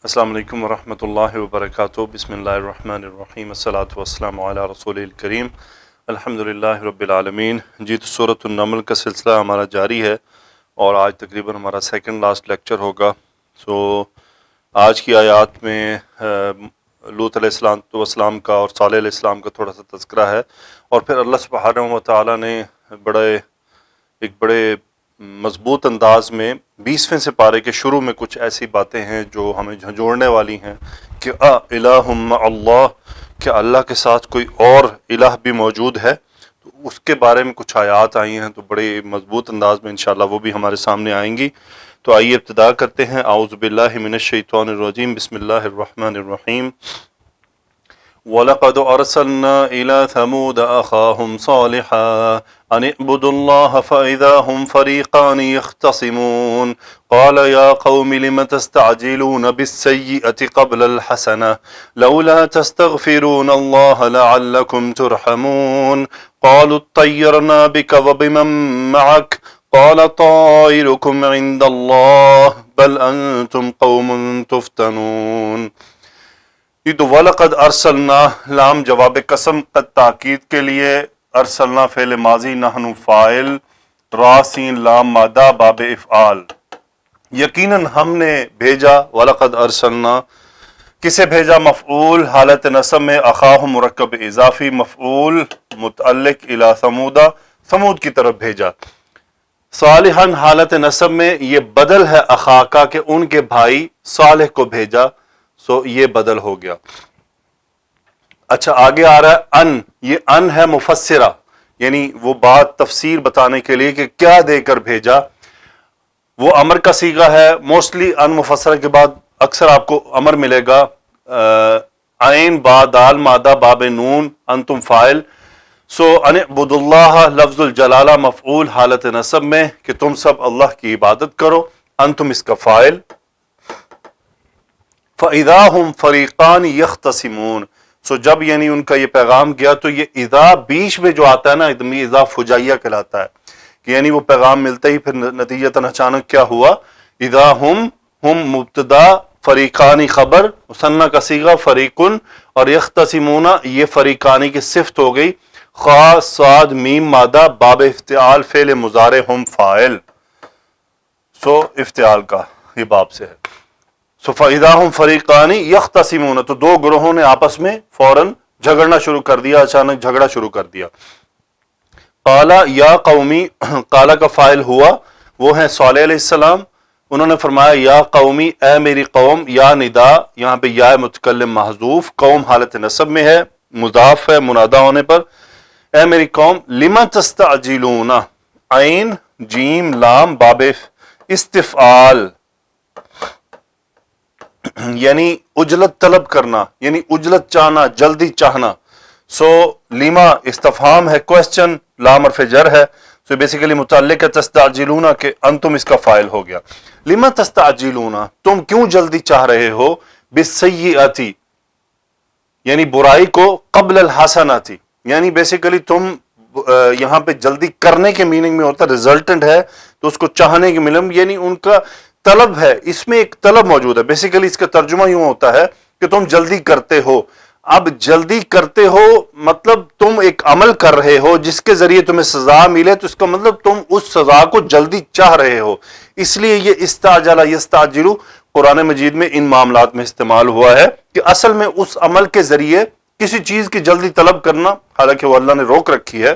السلام علیکم ورحمۃ اللہ وبرکاتہ۔ بسم اللہ الرحمن الرحیم، الصلاۃ والسلام علی رسول الکریم، الحمد للہ رب العالمین۔ جی تو سورۃ النمل کا سلسلہ ہمارا جاری ہے اور آج تقریباً ہمارا سیکنڈ لاسٹ لیکچر ہوگا۔ آج کی آیات میں لوط علیہ السلام کا اور صالح علیہ السلام کا تھوڑا سا تذکرہ ہے، اور پھر اللہ سبحانہ و تعالیٰ نے ایک بڑے مضبوط انداز میں 20ویں سپارے کے شروع میں کچھ ایسی باتیں ہیں جو ہمیں جھنجھوڑنے والی ہیں کہ الہ مع اللہ، کیا اللہ کے ساتھ کوئی اور الہ بھی موجود ہے؟ تو اس کے بارے میں کچھ آیات آئی ہیں، تو بڑے مضبوط انداز میں انشاءاللہ وہ بھی ہمارے سامنے آئیں گی۔ تو آئیے ابتدا کرتے ہیں۔ اعوذ باللہ من الشیطان الرجیم، بسم اللہ الرحمن الرحیم۔ وَلَقَدْ أَرْسَلْنَا إِلَى ثَمُودَ أَخَاهُمْ صَالِحًا أَنِ اعْبُدُوا اللَّهَ فَإِذَا هُمْ فَرِيقَانِ يَخْتَصِمُونَ قَالَ يَا قَوْمِ لِمَ تَسْتَعْجِلُونَ بِالسَّيِّئَةِ قَبْلَ الْحَسَنَةِ لَوْلَا تَسْتَغْفِرُونَ اللَّهَ لَعَلَّكُمْ تُرْحَمُونَ قَالُوا اطَّيَّرْنَا بِكَ وَبِمَن مَّعَكَ قَالَ طَائِرُكُمْ عِندَ اللَّهِ بَلْ أَنتُمْ قَوْمٌ تُفْتَنُونَ۔ یہ تو وَلَقَدْ أَرْسَلْنَا لام جواب قسم قد تاکید کے لیے، ارسلنا فعل ماضی، نحن فاعل، را سین لام مادہ باب افعال۔ یقیناً ہم نے بھیجا، وَلَقَدْ أَرْسَلْنَا کسے بھیجا؟ مفعول حالت نصب میں، اخاہ مرکب اضافی، مفعول متعلق الی ثمودہ، ثمود کی طرف بھیجا۔ صالحاً حالت نصب میں، یہ بدل ہے اخا کا کہ ان کے بھائی صالح کو بھیجا، یہ بدل ہو گیا۔ اچھا آگے آ رہا ہے ان، یہ ان ہے مفسرہ، یعنی وہ بات تفسیر بتانے کے لیے کہ کیا دے کر بھیجا۔ وہ امر کا صیغہ ہے، موسٹلی ان مفسرہ کے بعد اکثر آپ کو امر ملے گا، عین با دال مادہ باب نون انتم فاعل۔ ان اعبدوا اللہ لفظ الجلالہ مفعول حالت نصب میں کہ تم سب اللہ کی عبادت کرو، انتم اس کا فاعل۔ فَإِذَا هُمْ فَرِيقَانِ يَخْتَصِمُونَ جب یعنی ان کا یہ پیغام گیا، تو یہ اذا بیچ میں جو آتا ہے نا، یہ اذا فجائیہ کہلاتا ہے کہ یعنی وہ پیغام ملتے ہی پھر نتیجتاً اچانک کیا ہوا؟ اذا ہم مبتدا، فریقانی خبر، مثنی کا صیغہ فریقن، اور یختصمون یہ فریقانی کی صفت ہو گئی، خا صاد میم مادہ باب افتعال، فعل مضارع ہم فاعل، افتعال کا یہ باب سے ہے۔ فَإِذَا هُمْ فَرِيقَانِ يَخْتَصِمُونَ تو دو گروہوں نے آپس میں فوراً جھگڑنا شروع کر دیا، اچانک جھگڑا شروع کر دیا۔ قَالَ یا قومی، قَالَ کا فاعل ہوا، وہ ہیں صالح علیہ السلام، انہوں نے فرمایا یا قومی، اے میری قوم، یا ندا یہاں پہ یا متکلم محذوف، قوم حالت نصب میں ہے، مضاف ہے منادہ ہونے پر، اے میری قوم، لِمَ تَسْتَعْجِلُونَ عین جیم لام باب استفعال، یعنی عجلت طلب کرنا، یعنی عجلت چاہنا، جلدی چاہنا۔ لیما استفہام ہے، کوسچن، لام حرف جر ہے، بیسیکلی متعلق ہے تستعجلون کہ انتم اس کا فاعل ہو گیا۔ لما تستعجلون تم کیوں جلدی چاہ رہے ہو، بالسیئۃ یعنی برائی کو، قبل الحسنۃ یعنی بیسیکلی تم یہاں پہ جلدی کرنے کے میننگ میں ہوتا ہے، ریزلٹنٹ ہے تو اس کو چاہنے کے میننگ، یعنی ان کا طلب ہے، اس میں ایک طلب موجود ہے۔ بیسیکلی اس کا ترجمہ یوں ہوتا ہے کہ تم جلدی کرتے ہو۔ اب جلدی کرتے ہو مطلب تم ایک عمل کر رہے ہو جس کے ذریعے تمہیں سزا ملے، تو اس کا مطلب تم اس سزا کو جلدی چاہ رہے ہو، اس لیے یہ استعجل یستعجل قرآن مجید میں ان معاملات میں استعمال ہوا ہے کہ اصل میں اس عمل کے ذریعے کسی چیز کی جلدی طلب کرنا، حالانکہ وہ اللہ نے روک رکھی ہے۔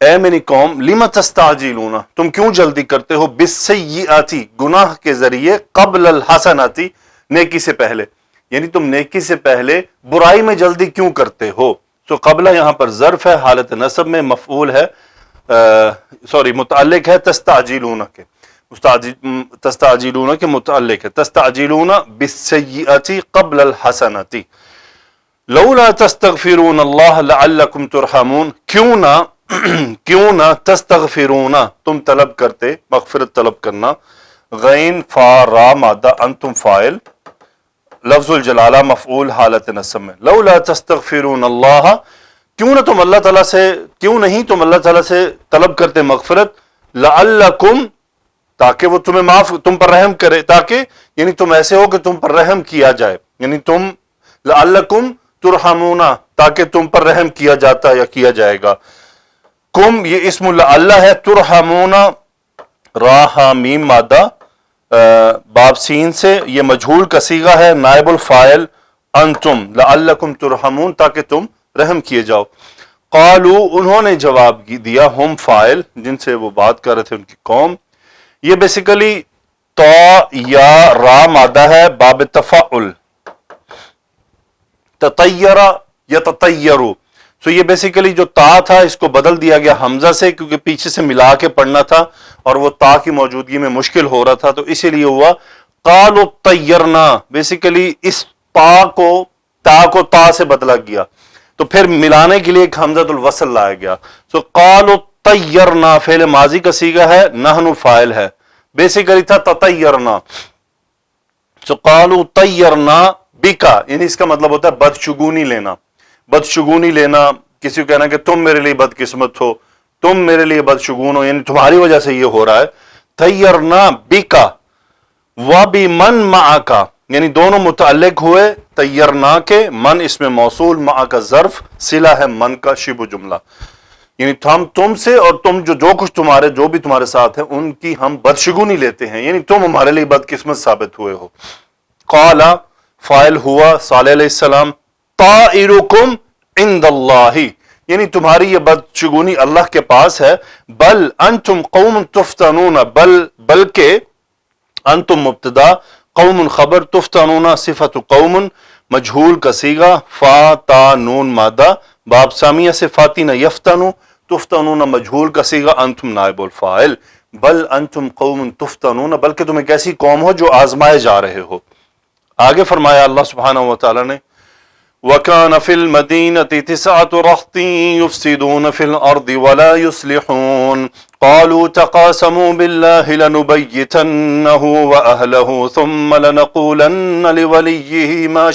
اے میری قوم، لم تستعجلون تم کیوں جلدی کرتے ہو، بالسیئات گناہ کے ذریعے، قبل الحسنات نیکی سے پہلے، یعنی تم نیکی سے پہلے برائی میں جلدی کیوں کرتے ہو۔ قبلہ یہاں پر ظرف ہے، حالت نصب میں، مفعول ہے، متعلق ہے تستعجلون کے، تستعجلون کے متعلق ہے، تستعجلون بالسیئات قبل الحسنات لولا تستغفرون اللہ لعلکم ترحمون کیوں نہ تستغفرون تم طلب کرتے، مغفرت طلب کرنا، غین فا را مادہ انتم فاعل، لفظ الجلالہ مفعول حالت نصب میں، لولا تستغفرون اللہ کیوں نہیں تم اللہ تعالیٰ سے طلب کرتے مغفرت، لعلکم تاکہ وہ تم پر رحم کرے، تاکہ یعنی تم ایسے ہو کہ تم پر رحم کیا جائے، یعنی تم لعلکم ترحمون، تاکہ تم پر رحم کیا جاتا یا کیا جائے گا۔ کم یہ اسم اللہ ہے، ترحمون را ہا میم مادہ باب سین سے، یہ مجہول کا صیغہ ہے، نائب الفاعل انتم، لعلکم ترحمون تاکہ تم رحم کیے جاؤ۔ قالو انہوں نے جواب دیا، ہم فاعل جن سے وہ بات کر رہے تھے ان کی قوم، یہ بیسیکلی تا یا را مادہ ہے باب تفاعل، تطیرہ یا تطیرو، سو یہ بیسیکلی جو تا تھا اس کو بدل دیا گیا حمزہ سے، کیونکہ پیچھے سے ملا کے پڑھنا تھا اور وہ تا کی موجودگی میں مشکل ہو رہا تھا، تو اسی لیے ہوا قالوا طیرنا، بیسیکلی اس تا کو تا سے بدلا گیا، تو پھر ملانے کے لیے ایک حمزۃ الوصل لایا گیا۔ سو قالوا طیرنا فعل ماضی کا صیغہ ہے، نحن فاعل ہے، بیسیکلی تھا تطیرنا۔ سو قالوا طیرنا بکا، یعنی اس کا مطلب ہوتا ہے بدشگونی لینا، بدشگونی لینا، کسی کو کہنا کہ تم میرے لیے بدقسمت ہو، تم میرے لیے بدشگون ہو، یعنی تمہاری وجہ سے یہ ہو رہا ہے۔ طیرنا بکا وبمن معک، یعنی دونوں متعلق ہوئے طیرنا کے، من اس میں موصول، معک ظرف، صلہ ہے من کا شبہ جملہ، یعنی ہم تم سے اور تم جو کچھ تمہارے جو بھی تمہارے ساتھ ہیں ان کی ہم بدشگونی لیتے ہیں، یعنی تم ہمارے لیے بدقسمت ثابت ہوئے ہو۔ قال فاعل ہوا صالح علیہ السلام، طائرکم عند اللہ، یعنی تمہاری یہ بدشگونی اللہ کے پاس ہے، بل انتم قوم تفتنون، بلکہ انتم مبتدا، قوم خبر، تفتنون صفت قوم مجہول کا صیغہ، فا تا نون مادہ باب سامیہ سے فاتین یفتنو، تفتنون مجہول کا صیغہ، انتم نائب الفاعل، بل انتم قوم تفتنون، بلکہ تم ایک ایسی قوم ہو جو آزمائے جا رہے ہو۔ آگے فرمایا اللہ سبحانہ وتعالی نے، وَكَانَ فِي الْمَدِينَةِ 9 رَهْطٍ يُفْسِدُونَ فِي الْأَرْضِ وَلَا يُصْلِحُونَ قَالُوا تَقَاسَمُوا بِاللَّهِ لَنُبَيِّتَنَّهُ وَأَهْلَهُ ثُمَّ لَنَقُولَنَّ لِوَلِيِّهِ مَا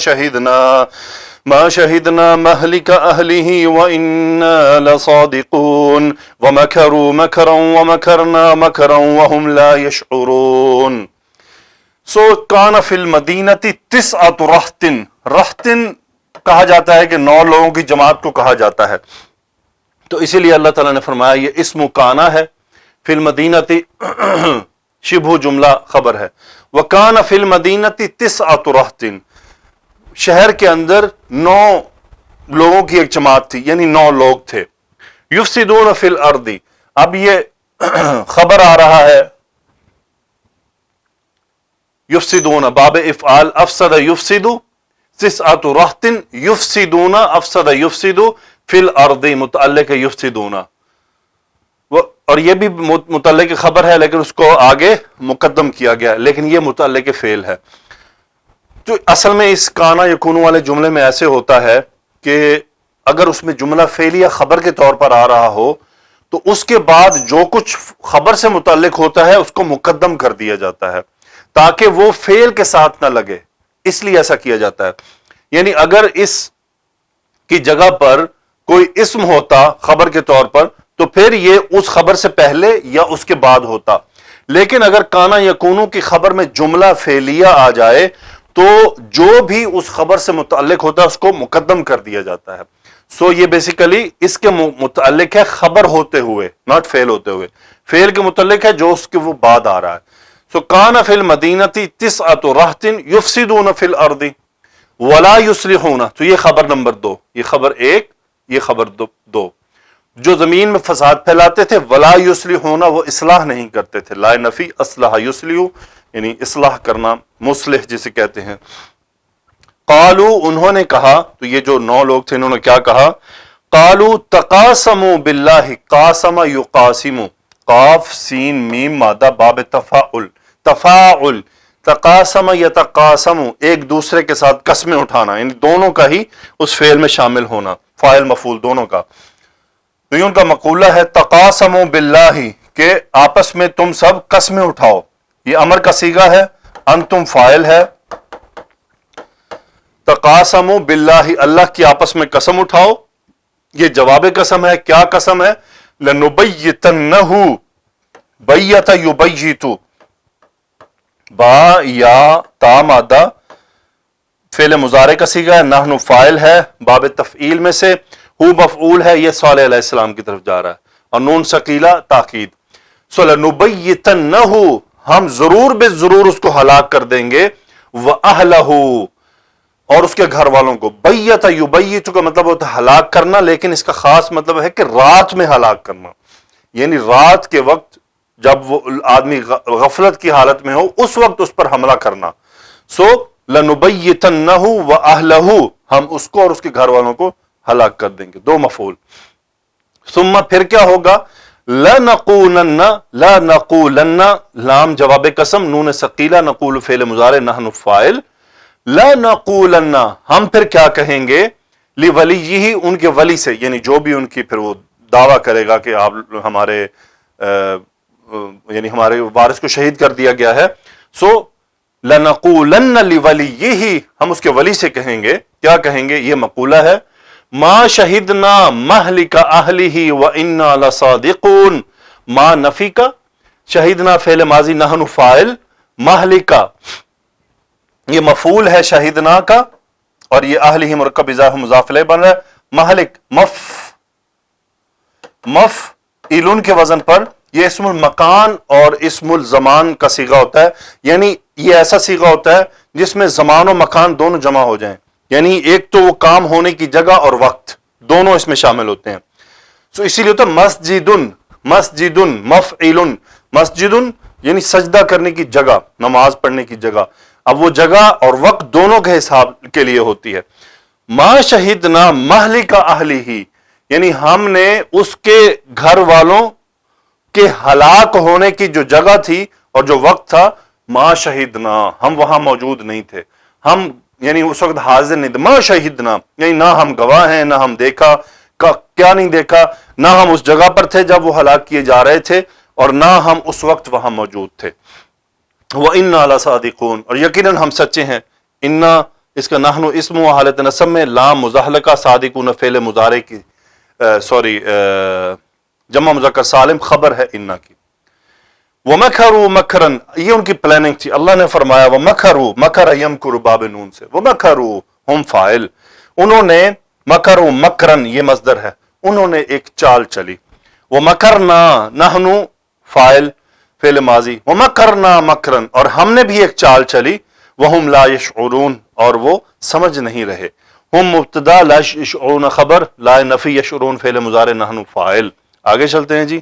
شَهِدْنَا مَهْلِكَ أَهْلِهِ وَإِنَّا لَصَادِقُونَ وَمَكَرُوا مَكْرًا وَمَكَرْنَا مَكْرًا وَهُمْ لَا يَشْعُرُونَ۔ سو کان فی المدینۃ 9 رہطن، رہطن کہا جاتا ہے کہ 9 لوگوں کی جماعت کو کہا جاتا ہے، تو اسی لیے اللہ تعالیٰ نے فرمایا یہ اسم کانا ہے، فی المدینۃ شبہ جملہ خبر ہے، وکان فی المدینۃ 9 رہطن، شہر کے اندر 9 لوگوں کی ایک جماعت تھی، یعنی 9 لوگ تھے، یفسدون فی الارض، اب یہ خبر آ رہا ہے، یفسدون باب افعال، افسد یفسد، 9 رہطن یفسدون، افسد یفسد فی الارض، متعلق یفسدون، اور یہ بھی متعلق خبر ہے لیکن اس کو آگے مقدم کیا گیا، لیکن یہ متعلق فعل ہے۔ تو اصل میں اس کانا یکون والے جملے میں ایسے ہوتا ہے کہ اگر اس میں جملہ فعلیہ خبر کے طور پر آ رہا ہو تو اس کے بعد جو کچھ خبر سے متعلق ہوتا ہے اس کو مقدم کر دیا جاتا ہے تاکہ وہ فعل کے ساتھ نہ لگے، اس لیے ایسا کیا جاتا ہے۔ یعنی اگر اس کی جگہ پر کوئی اسم ہوتا خبر کے طور پر تو پھر یہ اس خبر سے پہلے یا اس کے بعد ہوتا، لیکن اگر کانا یکونو کی خبر میں جملہ فعلیہ آ جائے تو جو بھی اس خبر سے متعلق ہوتا ہے اس کو مقدم کر دیا جاتا ہے۔ سو یہ بیسیکلی اس کے متعلق ہے خبر ہوتے ہوئے، ناٹ فعل ہوتے ہوئے، فعل کے متعلق ہے جو اس کے وہ بعد آ رہا ہے۔ سو کان فی المدینۃ 9 رہطن یفسدون فی الارض ولا یصلحون، تو یہ خبر نمبر 2، یہ خبر 1، یہ خبر 2، جو زمین میں فساد پھیلاتے تھے، ولا یصلحون، وہ اصلاح نہیں کرتے تھے، لا نفی اصلح یصلح، یعنی اصلاح کرنا، مصلح جسے کہتے ہیں۔ قالو انہوں نے کہا، تو یہ جو 9 لوگ تھے انہوں نے کیا کہا، قالو تقاسموا باللہ، قاسم یقاسم، قاف سین میم مادہ باب تفاعل، تفاعل، تقاسم یتقاسم، ایک دوسرے کے ساتھ قسمیں اٹھانا، یعنی دونوں کا ہی اس فعل میں شامل ہونا، فاعل مفعول دونوں کا۔ تو یہ ان کا مقولہ ہے تقاسموا باللہ، کہ آپس میں تم سب قسمیں اٹھاؤ، یہ امر کا صیغہ ہے، انتم فاعل ہے، تقاسموا باللہ، اللہ کی آپس میں قسم اٹھاؤ، یہ جواب قسم ہے، کیا قسم ہے، لنبیتنہ، بیت یبیت، با یا تا مادہ فعل مضارع کا صیغہ ہے، نحن فاعل ہے باب تفعیل میں سے، ہو مفعول ہے، یہ صالح علیہ السلام کی طرف جا رہا ہے، اور نون ثقیلہ تاکید. لَنُبَيِّتَنَّهُ ہم ضرور بے ضرور اس کو ہلاک کر دیں گے، وَأَهْلَهُ اور اس کے گھر والوں کو. بیت یبیت کا مطلب ہوتا ہے ہلاک کرنا، لیکن اس کا خاص مطلب ہے کہ رات میں ہلاک کرنا، یعنی رات کے وقت جب وہ آدمی غفلت کی حالت میں ہو اس وقت اس پر حملہ کرنا. سو لَنُبَيِّتَنَّهُ وَأَهْلَهُ ہم اس کو اور اس کے گھر والوں کو ہلاک کر دیں گے. دو مفعول. ثم پھر کیا ہوگا؟ لَنَقُولَنَّ لام جواب قسم، نون ثقیلہ، نقول فعل مضارع، نحن فاعل. لَنَقُولَنَّ ہم پھر کیا کہیں گے، لِوَلِيِّهِ ان کے ولی سے، یعنی جو بھی ان کی پھر وہ دعویٰ کرے گا کہ آپ ہمارے یعنی ہمارے وارث کو شہید کر دیا گیا ہے. سو لَنَقُولَنَّ لِوَلِيِّهِ ہم اس کے ولی سے کہیں گے. کیا کہیں گے؟ یہ مقولہ ہے. ما شہدنا مہلک اہلہ وَإِنَّا لَصَادِقُونَ ما نفی کا، شہدنا فعل ماضی، نحن فاعل، مہلک یہ مفعول ہے شہدنا کا، اور یہ اہلہ مرکب اضافہ مضاف الیہ بن رہا ہے. مہلک مفعول کے وزن پر، یہ اسم المکان اور اسم الزمان کا صیغہ ہوتا ہے، یعنی یہ ایسا صیغہ ہوتا ہے جس میں زمان و مکان دونوں جمع ہو جائیں، یعنی ایک تو وہ کام ہونے کی جگہ اور وقت دونوں اس میں شامل ہوتے ہیں. سو اسی لیے ہوتا ہے مسجدن مفعل، مسجدن یعنی سجدہ کرنے کی جگہ، نماز پڑھنے کی جگہ. اب وہ جگہ اور وقت دونوں کے حساب کے لیے ہوتی ہے. ما شہدنا مہلک اہلہ یعنی ہم نے اس کے گھر والوں کے ہلاک ہونے کی جو جگہ تھی اور جو وقت تھا، ما شہدنا ہم وہاں موجود نہیں تھے، ہم یعنی اس وقت حاضر نہیں تھے. ما شہدنا یعنی نہ ہم گواہ ہیں، نہ ہم دیکھا، کیا نہیں دیکھا، نہ ہم اس جگہ پر تھے جب وہ ہلاک کیے جا رہے تھے، اور نہ ہم اس وقت وہاں موجود تھے. وَإِنَّا لَصَادِقُونَ اور یقیناً ہم سچے ہیں. انا اس کا نحن اسم و حالت نصب میں، لام مزحلقہ، صادقون فعل مضارع کی جمع مذکر سالم خبر ہے انا کی. وَمَكَرُوا مَكْرًا یہ ان کی پلاننگ تھی. اللہ نے فرمایا وَمَكَرُوا مَكَرَ يَمْكُرُ باب نون سے، وَمَكَرُوا ہم فاعل، انہوں نے مکروا مکرن یہ مصدر ہے، انہوں نے ایک چال چلی. وَمَكَرْنَا نحن فاعل فعل ماضی، وَمَكَرْنَا مَكْرًا اور ہم نے بھی ایک چال چلی. وَهُمْ لَا يَشْعُرُونَ اور وہ سمجھ نہیں رہے. ہم مبتدا، لا يشعرون خبر، لا نفی، یشعرون فعل مضارع، نحن فاعل. آگے چلتے ہیں جی.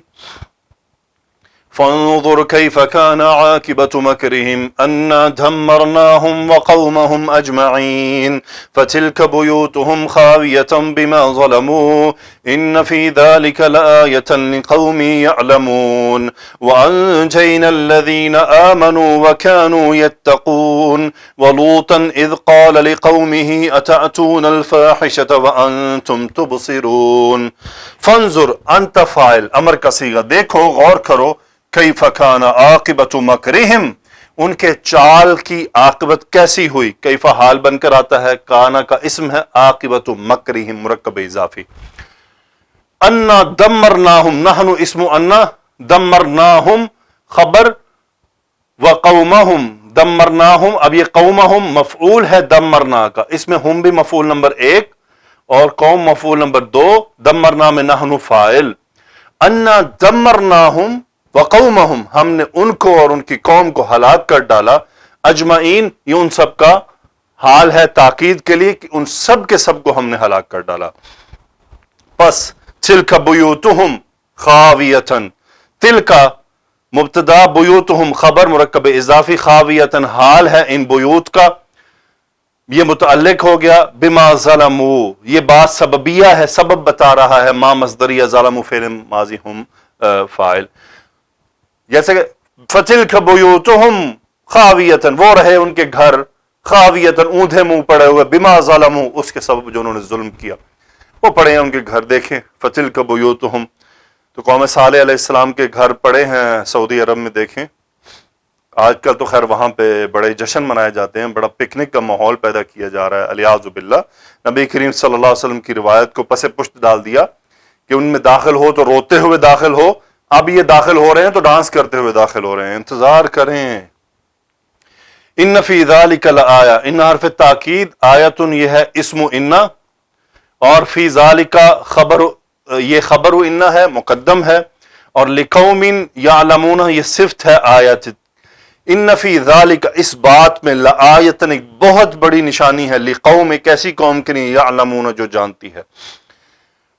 فانظر كيف كان عاقبة مكرهم أنا دمرناهم وقومهم أجمعين فتلك بيوتهم خاوية بما ظلموا إن في ذلك لآية لقوم يعلمون وأنجينا الذين آمنوا وكانوا يتقون ولوطا إذ قال لقومه أتأتون الفاحشة وأنتم تبصرون. فانظر أنت فاعل امر کا صیغہ، دیکھو غور کرو، کیف کان عاقبۃ مکرہم ان کے چال کی عاقبت کیسی ہوئی. کیف حال بن کر آتا ہے، کانا کا اسم ہے، عاقبۃ مکرہم مرکب اضافی. انا دمرناہم نحن اسم انا، دمرناہم خبر، وقومہم دمرناہم. اب یہ قومہم مفعول ہے دمرنا کا، اس میں ہم بھی مفعول نمبر 1 اور قوم مفعول نمبر 2، دمرنا میں نحن فاعل. انا دمرناہم وقومہم ہم نے ان کو اور ان کی قوم کو ہلاک کر ڈالا. اجمعین یہ ان سب کا حال ہے تاکید کے لیے کہ ان سب کے سب کو ہم نے ہلاک کر ڈالا. پس تلک بیوتہم خاویتن، تلک مبتدا، بیوتہم خبر مرکب اضافی، خاویتن حال ہے ان بیوت کا، یہ متعلق ہو گیا بما ظلموا، یہ بات سببیہ ہے، سبب بتا رہا ہے. ما مصدریہ، ظلموا فعل ماضی، ہم فاعل. جیسے کہ فتلک بیوتہم خاویتن وہ رہے ان کے گھر، خاویتن اوندھے منہ پڑے ہوئے، بما ظلموا اس کے سبب جو انہوں نے ظلم کیا، وہ پڑے ہیں ان کے گھر. دیکھیں فتلک بیوتہم تو قوم صالح علیہ السلام کے گھر پڑے ہیں سعودی عرب میں. دیکھیں آج کل تو خیر وہاں پہ بڑے جشن منائے جاتے ہیں، بڑا پکنک کا ماحول پیدا کیا جا رہا ہے. الیاذ باللہ نبی کریم صلی اللہ علیہ وسلم کی روایت کو پس پشت ڈال دیا کہ ان میں داخل ہو تو روتے ہوئے داخل ہو، اب یہ داخل ہو رہے ہیں تو ڈانس کرتے ہوئے داخل ہو رہے ہیں. انتظار کریں. ان فی ذالک لآیہ، ان حرف تاکید، آیتن یہ ہے اسم ان، اور فی ذالک خبر، یہ خبر ان ہے، مقدم ہے، اور لقوم یعلمون یہ صفت ہے آیت۔ ان فی ذالک اس بات میں لآیتن ایک بہت بڑی نشانی ہے، لقوم ایک ایسی قوم کے لیے، یعلمون جو جانتی ہے۔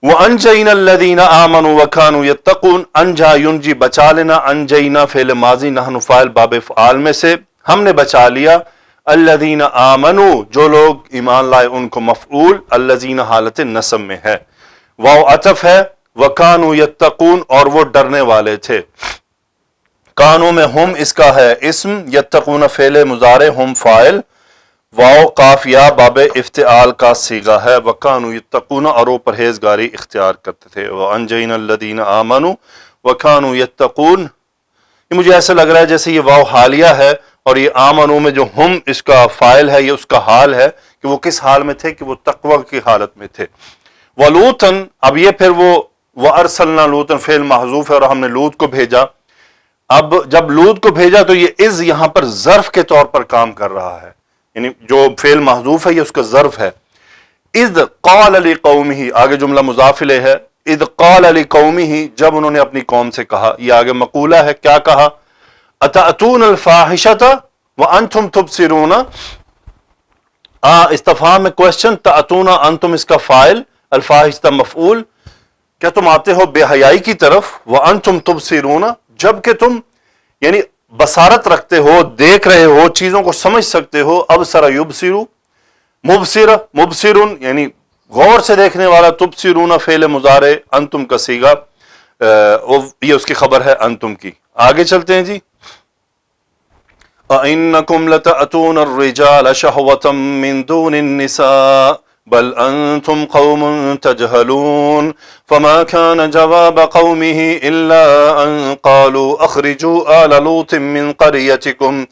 وَأَنْجَيْنَا الَّذِينَ آمَنُوا وَكَانُوا يَتَّقُونَ، انجا ینجی بچا لینا، انجینا فعل ماضی، نحن فاعل باب افعال میں سے، ہم نے بچا لیا، الذین آمنوا جو لوگ ایمان لائے ان کو مفعول، الذین حالت نصب میں ہے، واو عطف ہے، وَكَانُوا يَتَّقُونَ اور وہ ڈرنے والے تھے، کانوں میں ہم اس کا ہے اسم، یتقون فعل مضارع، ہم فاعل، واو قاف یا باب افتعال کا صیغہ ہے، وَكَانُوا يَتَّقُونَ اور وہ پرہیزگاری اختیار کرتے تھے، وَأَنْجَيْنَا الَّذِينَ آمَنُوا وَكَانُوا يَتَّقُونَ۔ یہ مجھے ایسا لگ رہا ہے جیسے یہ واو حالیہ ہے، اور یہ آمنو میں جو ہم اس کا فاعل ہے، یہ اس کا حال ہے کہ وہ کس حال میں تھے، کہ وہ تقوی کی حالت میں تھے۔ وَلُوطًا اب یہ پھر وہ وَأَرْسَلْنَا لُوطًا فعل محذوف ہے، اور ہم نے لوط کو بھیجا۔ اب جب لوط کو بھیجا تو یہ از یہاں پر ظرف کے طور پر کام کر رہا ہے، یعنی جو فعل محذوف ہے یہ اس کا ظرف ہے۔ اذ قال لقومہ، آگے جملہ مضاف الیہ ہے، اذ قال لقومہ جب انہوں نے اپنی قوم سے کہا، یہ آگے مقولہ ہے، کیا کہا؟ اتأتون الفاحشۃ وانتم تبصرون، استفہام میں کوشچن، تأتون انتم اس کا فاعل، الفاحشۃ مفعول، کیا تم آتے ہو بے حیائی کی طرف، وانتم تبصرون جبکہ تم یعنی بصارت رکھتے ہو، دیکھ رہے ہو، چیزوں کو سمجھ سکتے ہو، ابصر یبصر، مبصر مبصرن یعنی غور سے دیکھنے والا، تبصرون فعل مضارع، انتم کا صیغہ، یہ اس کی خبر ہے انتم کی۔ آگے چلتے ہیں جی۔ أَإِنَّكُمْ لَتَأْتُونَ الرِّجَالَ شَهْوَةً مِّن دُونِ النِّسَاءِ بل أنتم قوم تجهلون فما كان جواب قومه إلا أن قالوا أخرجوا آل لوط من قريتكم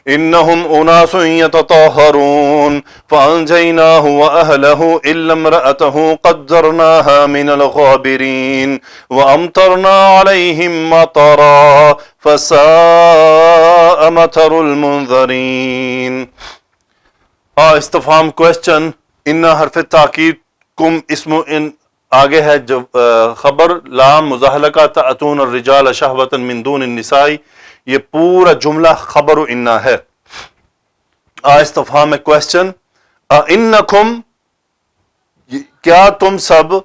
إنهم أناس يتطهرون فأنجيناه وأهله إلا امرأته قدرناها من الغابرين وأمطرنا عليهم مطرا فساء مطر المنذرين۔ استفہام کوشچن، ان حرف تاکید، کم اسم ان آگے ہے جو خبر، لام مزاحلقہ، تأتون الرجال شہوة من دون النساء، یہ پورا جملہ خبر و انا ہے۔ استفہام کوشچن، انکم کیا تم سب،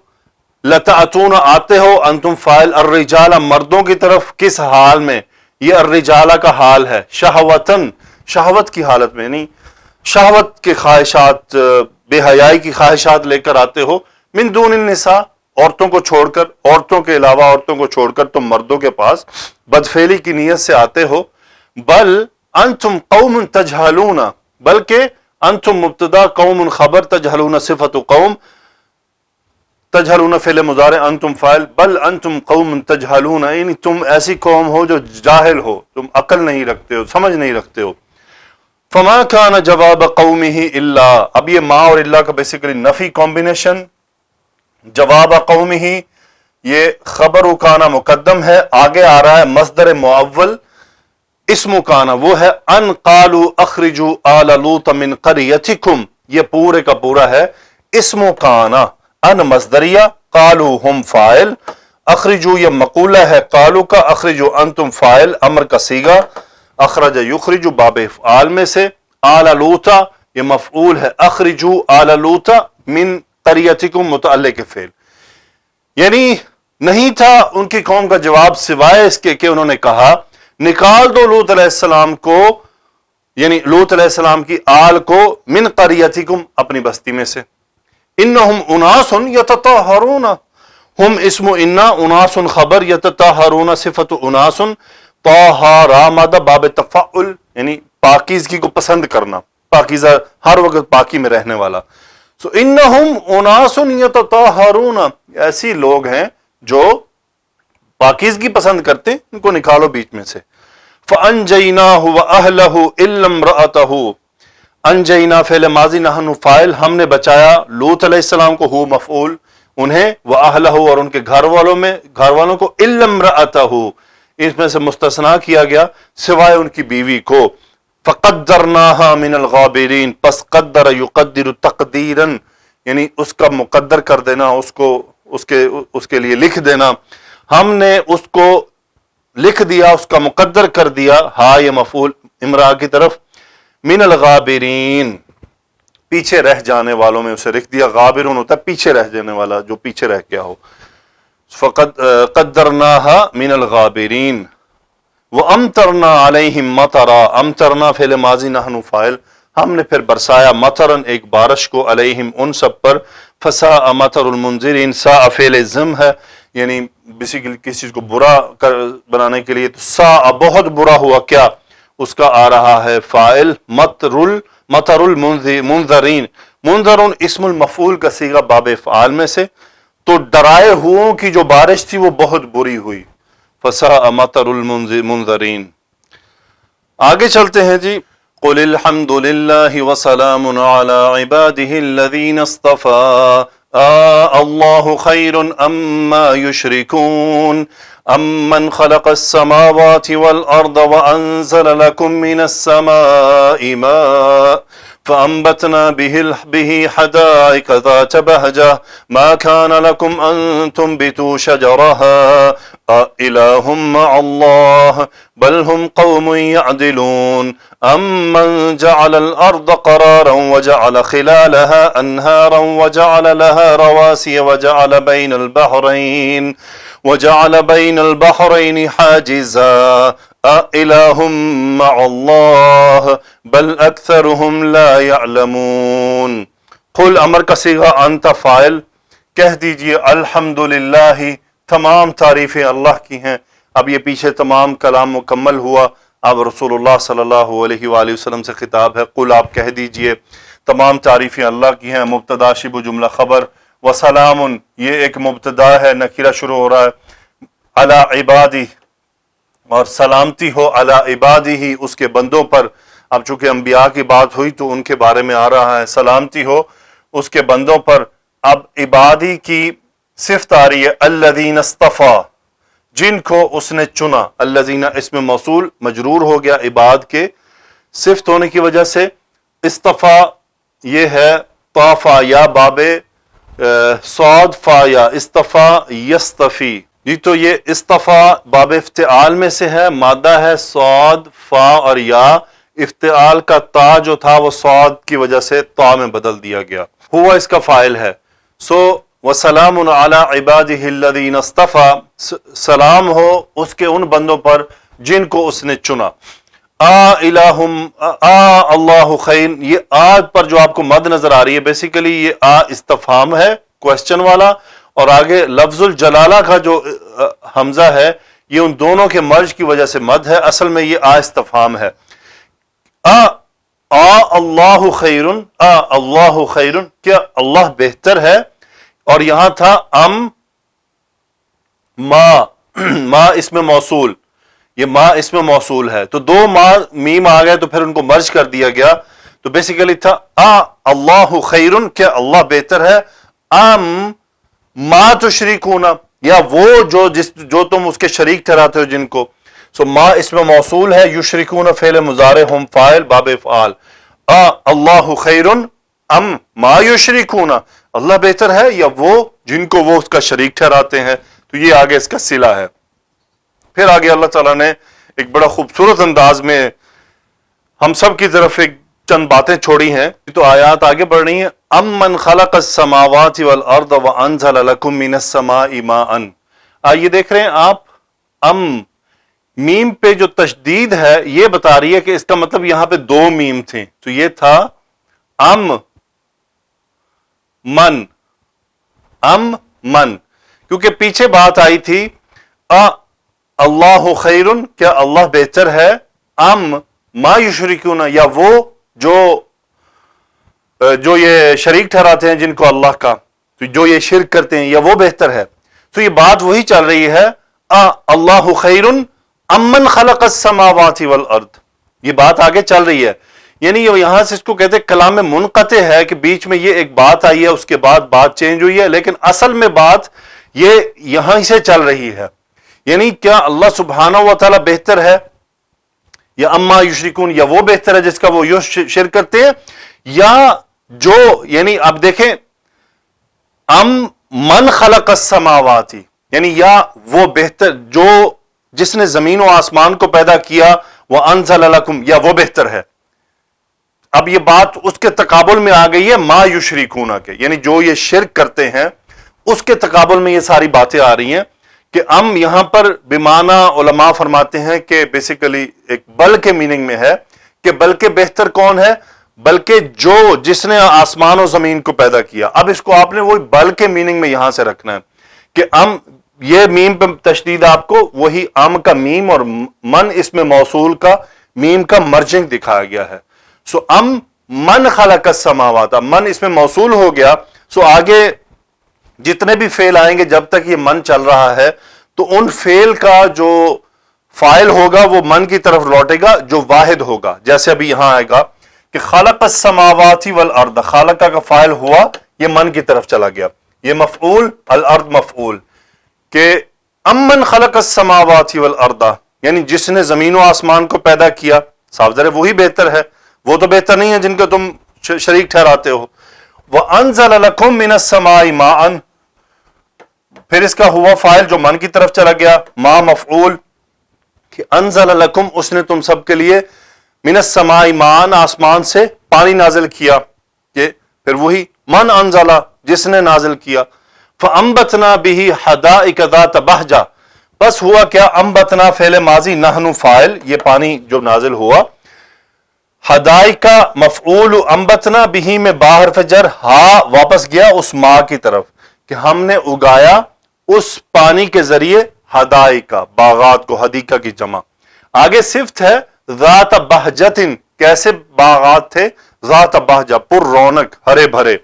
لتأتون آتے ہو، انتم فاعل، الرجال مردوں کی طرف، کس حال میں؟ یہ الرجالہ کا حال ہے، شہوتن شہوت کی حالت میں، نہیں شہوت کے خواہشات، بے حیائی کی خواہشات لے کر آتے ہو، من دون النساء عورتوں کو چھوڑ کر، عورتوں کے علاوہ عورتوں کو چھوڑ کر تم مردوں کے پاس بدفعلی کی نیت سے آتے ہو، بل انتم قوم تجہلون، بلکہ انتم مبتدا، قوم خبر، تجہلون صفت قوم، تجہلون فعل مضارع، انتم فاعل، بل انتم قوم تجہلون یعنی تم ایسی قوم ہو جو جاہل ہو، تم عقل نہیں رکھتے ہو، سمجھ نہیں رکھتے ہو۔ فما کان جواب قومہ الا، اب یہ ما اور الا کا بیسیکلی نفی کمبینیشن، جواب قومہ یہ خبر و کانا مقدم ہے، آگے آ رہا ہے مصدر معول، اسم کانا وہ ہے، ان قالوا اخرجوا آل لوط من قریتکم، یہ پورے کا پورا ہے اسم کانا، ان مصدریہ، قالوا ہم فاعل، اخرجوا یہ مقولہ ہے قالوا کا، اخرجوا انتم فاعل، امر کا صیغہ، اخرج یخرج باب افعال میں سے، آل لوط یہ مفعول ہے، اخرجوا آل لوط من قریتکم متعلق فعل، یعنی نہیں تھا ان کی قوم کا جواب سوائے اس کے کہ انہوں نے کہا نکال دو لوط علیہ السلام کو، یعنی لوط علیہ السلام کی آل کو، من قریتکم اپنی بستی میں سے، انہم اناس یتطہرون، ہم اسم انا، اناس خبر، یتطہرون صفت اناس، طہارا مادہ باب تفعل یعنی پاکیزگی کو پسند کرنا، پاکیزہ ہر وقت پاکی میں رہنے والا، سو انہم اناس یتطہرون ایسی لوگ ہیں جو پاکیزگی پسند کرتے، ان کو نکالو بیچ میں سے۔ فانجیناہ واہلہ الا امرأتہ، انجینا فعل ماضی، نحن فاعل، ہم نے بچایا لوط علیہ السلام کو، ہو مفعول، انہیں، واہلہ اور ان کے گھر والوں کو، الا امرأتہ اس میں سے مستثنا کیا گیا سوائے ان کی بیوی کو، فقدرناها من الغابرین، پس قدر یقدر تقدیرا، یعنی اس کا مقدر کر دینا، اس کے لیے لکھ دینا، ہم نے اس کو لکھ دیا، اس کا مقدر کر دیا، ہا یہ مفعول امرا کی طرف، من الغابرین پیچھے رہ جانے والوں میں اسے لکھ دیا، غابرون ہوتا ہے پیچھے رہ جانے والا، جو پیچھے رہ گیا ہو، فقد قدرناها من الغابرین، وَأَمْطَرْنَا عَلَيْهِمْ مَطَرًا، امطرنا فعل ماضی نحن فاعل، ہم نے پھر برسایا مطرن ایک بارش کو، علیہم ان سب پر، فساء مطر المنذرین، ساء فعل ذم ہے، یعنی بیسیکلی کسی چیز کو برا بنانے کے لیے، تو ساء بہت برا ہوا کیا، اس کا آ رہا ہے فاعل مطر المنذرین، منذرون اسم المفعول کا صیغہ باب افعال میں سے، تو ڈرائے ہوں کی جو بارش تھی وہ بہت بری ہوئی، فساء مطر المنذرین۔ آگے چلتے ہیں جی، قل الحمد للہ وسلام علی عبادہ الذین اصطفى اللہ خیر اما یشرکون امن خلق السماوات والارض وانزل لکم من السماء ماء فأنبتنا به حدائق ذات بهجة ما كان لكم أن تنبتوا شجرها أإله مع الله بل هم قوم يعدلون أمن جعل الأرض قرارا وجعل خلالها أنهارا وجعل لها رواسي وجعل بين البحرين حاجزا أإله مع الله بل أكثرهم لا يعلمون۔ قل امر کا صیغہ انت فاعل، کہہ دیجئے الحمدللہ، تمام تعریفیں اللہ کی ہیں۔ اب یہ پیچھے تمام کلام مکمل ہوا، اب رسول اللہ صلی اللہ علیہ وآلہ وسلم سے خطاب ہے، قل آپ کہہ دیجئے تمام تعریفیں اللہ کی ہیں، مبتدا شبہ جملہ خبر، وسلام یہ ایک مبتدا ہے، نکرہ شروع ہو رہا ہے، علی عبادی اور سلامتی ہو علی عبادی ہی اس کے بندوں پر، اب چونکہ انبیاء کی بات ہوئی تو ان کے بارے میں آ رہا ہے، سلامتی ہو اس کے بندوں پر۔ اب عبادی کی صفت آ رہی ہے، الذین اصطفیٰ، جن کو اس نے چنا، الذین اسم موصول مجرور ہو گیا عباد کے صفت ہونے کی وجہ سے، اصطفیٰ یہ ہے طافا یا باب صاد فا یا اصطفیٰ یصطفی، جی تو یہ اصطفیٰ باب افتعال میں سے ہے، مادہ ہے صاد فا اور یا، افتعال کا تا جو تھا وہ صاد کی وجہ سے تا میں بدل دیا گیا، ہوا اس کا فاعل ہے، سو وسلام علی عبادہ الذین اصطفیٰ، سلام ہو اس کے ان بندوں پر جن کو اس نے چنا۔ اللہ خیر، یہ آ پر جو آپ کو مد نظر آ رہی ہے، بیسیکلی یہ استفہام ہے کوشچن والا، اور آگے لفظ الجلالہ کا جو حمزہ ہے یہ ان دونوں کے مرج کی وجہ سے مد ہے، اصل میں یہ استفہام ہے۔ اللہ خیر، اللہ خیر، کیا اللہ بہتر ہے، اور یہاں تھا ما اسم موصول، یہ ما اسم موصول ہے، تو دو ما میم آ گئے تو پھر ان کو مرج کر دیا گیا، تو بیسیکلی تھا اللہ خیر، کیا اللہ بہتر ہے، ما تشرکون، یا وہ جو تم اس کے شریک ٹھہراتے ہو جن کو، سو ما اسم موصول ہے، یشرکون فعل مضارع، ہم فاعل باب افعال، اللہ خیر ما یشرکون، اللہ بہتر ہے یا وہ جن کو وہ اس کا شریک ٹھہراتے ہیں، تو یہ آگے اس کا صلہ ہے۔ پھر آگے اللہ تعالیٰ نے ایک بڑا خوبصورت انداز میں ہم سب کی طرف ایک چند باتیں چھوڑی ہیں، تو آیات آگے بڑھ رہی ہیں، امن خلق السماوات والارض وانزل لکم من السماء ماء، یہ دیکھ رہے ہیں آپ، میم پہ جو تشدید ہے یہ بتا رہی ہے کہ اس کا مطلب یہاں پہ دو میم تھے، تو یہ تھا من، کیونکہ پیچھے بات آئی تھی اللہ خیر، کیا اللہ بہتر ہے، ما یشرکون، یا وہ جو یہ شریک ٹھہراتے ہیں جن کو اللہ کا، تو جو یہ شرک کرتے ہیں یا وہ بہتر ہے، تو یہ بات وہی چل رہی ہے، اللہ خیر امن خلق السماوات والارض، یہ بات آگے چل رہی ہے، یعنی یہاں سے اس کو کہتے ہیں کلام منقطع ہے، کہ بیچ میں یہ ایک بات آئی ہے، اس کے بعد بات چینج ہوئی ہے، لیکن اصل میں بات یہ یہاں سے چل رہی ہے، یعنی کیا اللہ سبحانہ و تعالی بہتر ہے، یا اما یشرکون، یا وہ بہتر ہے جس کا وہ شرک کرتے ہیں، یا جو، یعنی اب دیکھیں من خلق السماوات، یعنی یا وہ بہتر جو جس نے زمین و آسمان کو پیدا کیا، وانزل لکم، یا وہ بہتر ہے۔ اب یہ بات اس کے تقابل میں آ گئی ہے ما یشرکون کے، یعنی جو یہ شرک کرتے ہیں اس کے تقابل میں یہ ساری باتیں آ رہی ہیں کہ یہاں پر بمعنی علماء فرماتے ہیں کہ بیسیکلی ایک بل کے میننگ میں ہے کہ بلکہ بہتر کون ہے، بلکہ جو جس نے آسمان و زمین کو پیدا کیا۔ اب اس کو آپ نے وہی بل کے میننگ میں یہاں سے رکھنا ہے کہ یہ میم پہ تشدید آپ کو وہی کا میم اور من اس میں موصول کا میم کا مرجنگ دکھایا گیا ہے۔ سو من خلق السماوات، من اس میں موصول ہو گیا، سو آگے جتنے بھی فعل آئیں گے جب تک یہ من چل رہا ہے تو ان فعل کا جو فاعل ہوگا وہ من کی طرف لوٹے گا جو واحد ہوگا، جیسے ابھی یہاں آئے گا کہ خلق السماوات والارض، خالق کا فاعل ہوا، یہ من کی طرف چلا گیا، یہ مفعول، الارض مفعول، کہ امن خلق السماوات والارض، یعنی جس نے زمین و آسمان کو پیدا کیا، صاف ظاہر وہی بہتر ہے، وہ تو بہتر نہیں ہے جن کو تم شریک ٹھہراتے ہو۔ وَأَنزَلَ لَكُم مِّنَ السَّمَاءِ مَاءً، پھر اس کا ہوا فاعل جو من کی طرف چلا گیا، ما مفعول، کہ انزل لکم، اس نے تم سب کے لیے، من السماء ماءً، آسمان سے پانی نازل کیا، کہ پھر وہی من انزل، جس نے نازل کیا، فَأَنبَتْنَا بِهِ حَدَائِقَ ذَاتَ بَهْجَةٍ، بس ہوا کیا، انبتنا فعل ماضی، نحن فاعل، یہ پانی جو نازل ہوا، حدائق کا مفعول، انبتنا بِهِ میں با حرف جر، ہا واپس گیا اس ماء کی طرف کہ ہم نے اگایا اس پانی کے ذریعے حدائق کا، باغات کو، حدیقہ کی جمع۔ آگے صفت ہے ذات بہجت، کیسے باغات تھے، ذات بہجہ، پر رونق، ہرے بھرے،